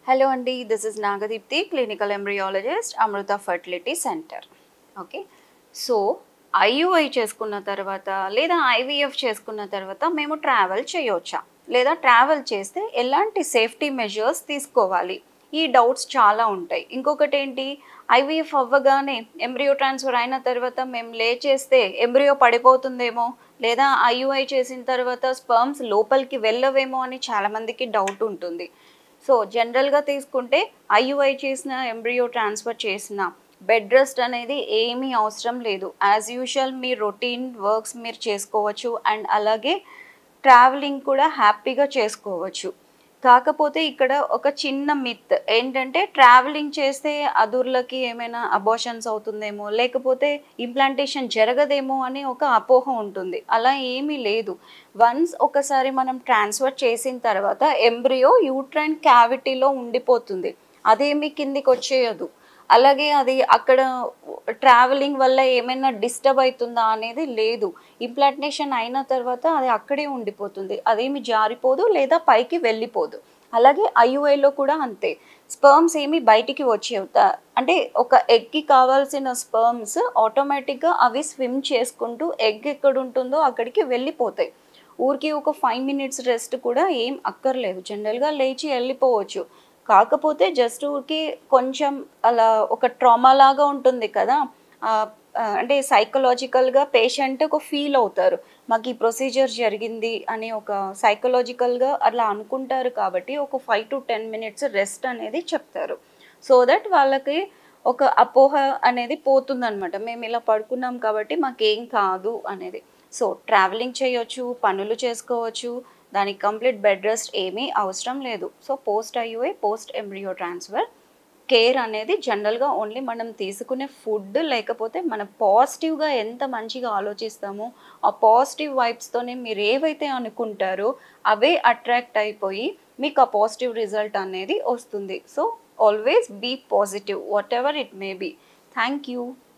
Hello అండి, this is Nagadeepti, clinical embryologist, Amrutha fertility centre. Okay, so IUI చేసుకున్న తర్వాత లేదా ఐవీఎఫ్ చేసుకున్న తర్వాత మేము ట్రావెల్ చేయవచ్చా, లేదా ట్రావెల్ చేస్తే ఎలాంటి సేఫ్టీ మెజర్స్ తీసుకోవాలి? ఈ డౌట్స్ చాలా ఉంటాయి. ఇంకొకటి ఏంటి, ఐవీఎఫ్ అవ్వగానే ఎంబ్రియో ట్రాన్స్ఫర్ అయిన తర్వాత మేము లేచేస్తే ఎంబ్రియో పడిపోతుందేమో, లేదా ఐయుఐ చేసిన తర్వాత స్పర్మ్స్ లోపలికి వెళ్ళవేమో అని చాలామందికి డౌట్ ఉంటుంది. సో జనరల్గా తీసుకుంటే ఐయుఐ చేసిన ఎంబ్రియో ట్రాన్స్ఫర్ చేసిన బెడ్ రెస్ట్ అనేది ఏమీ అవసరం లేదు. యాజ్ యూజువల్ మీ రొటీన్ వర్క్స్ మీరు చేసుకోవచ్చు అండ్ అలాగే ట్రావెలింగ్ కూడా హ్యాపీగా చేసుకోవచ్చు. కాకపోతే ఇక్కడ ఒక చిన్న మిత్ ఏంటంటే, ట్రావెలింగ్ చేస్తే అదుర్లకి ఏమైనా అబార్షన్స్ అవుతుందేమో, లేకపోతే ఇంప్లాంటేషన్ జరగదేమో అని ఒక అపోహ ఉంటుంది. అలా ఏమీ లేదు. వన్స్ ఒకసారి మనం ట్రాన్స్ఫర్ చేసిన తర్వాత ఎంబ్రియో యూట్రైన్ క్యావిటీలో ఉండిపోతుంది, అదేమీ కిందికి వచ్చేయదు. అలాగే అది అక్కడ ట్రావెలింగ్ వల్ల ఏమైనా డిస్టర్బ్ అవుతుందా అనేది లేదు. ఇంప్లాంటేషన్ అయిన తర్వాత అది అక్కడే ఉండిపోతుంది, అదేమి జారిపోదు లేదా పైకి వెళ్ళిపోదు. అలాగే ఐయుఐలో కూడా అంతే. స్పర్మ్స్ ఏమి బయటికి వచ్చేవుతా అంటే ఒక ఎగ్కి కావాల్సిన స్పర్మ్స్ ఆటోమేటిక్గా అవి స్విమ్ చేసుకుంటూ ఎగ్ ఎక్కడ ఉంటుందో అక్కడికి వెళ్ళిపోతాయి. ఊరికి ఒక 5 minutes రెస్ట్ కూడా ఏం అక్కర్లేదు, జనరల్గా లేచి వెళ్ళిపోవచ్చు. కాకపోతే జస్ట్ ఊరికి కొంచెం అలా ఒక ట్రామా లాగా ఉంటుంది కదా. అంటే సైకలాజికల్గా పేషెంట్ ఒక ఫీల్ అవుతారు, మాకు ఈ ప్రొసీజర్ జరిగింది అని ఒక సైకలాజికల్గా అలా అనుకుంటారు. కాబట్టి ఒక 5 to 10 minutes రెస్ట్ అనేది చెప్తారు. సో దట్ వాళ్ళకి ఒక అపోహ అనేది పోతుందనమాట, మేము ఇలా పడుకున్నాం కాబట్టి మాకేం కాదు అనేది. సో ట్రావెలింగ్ చేయొచ్చు, పనులు చేసుకోవచ్చు, దానికి కంప్లీట్ బెడ్ రెస్ట్ ఏమీ అవసరం లేదు. So post IUI, post embryo transfer care అనేది జనరల్గా ఓన్లీ మనం తీసుకునే ఫుడ్, లేకపోతే మనం పాజిటివ్గా ఎంత మంచిగా ఆలోచిస్తామో ఆ పాజిటివ్ వైబ్స్తోనే మీరు ఏవైతే అనుకుంటారో అవే అట్రాక్ట్ అయిపోయి మీకు ఆ పాజిటివ్ రిజల్ట్ అనేది వస్తుంది. So always be positive whatever it may be. Thank you.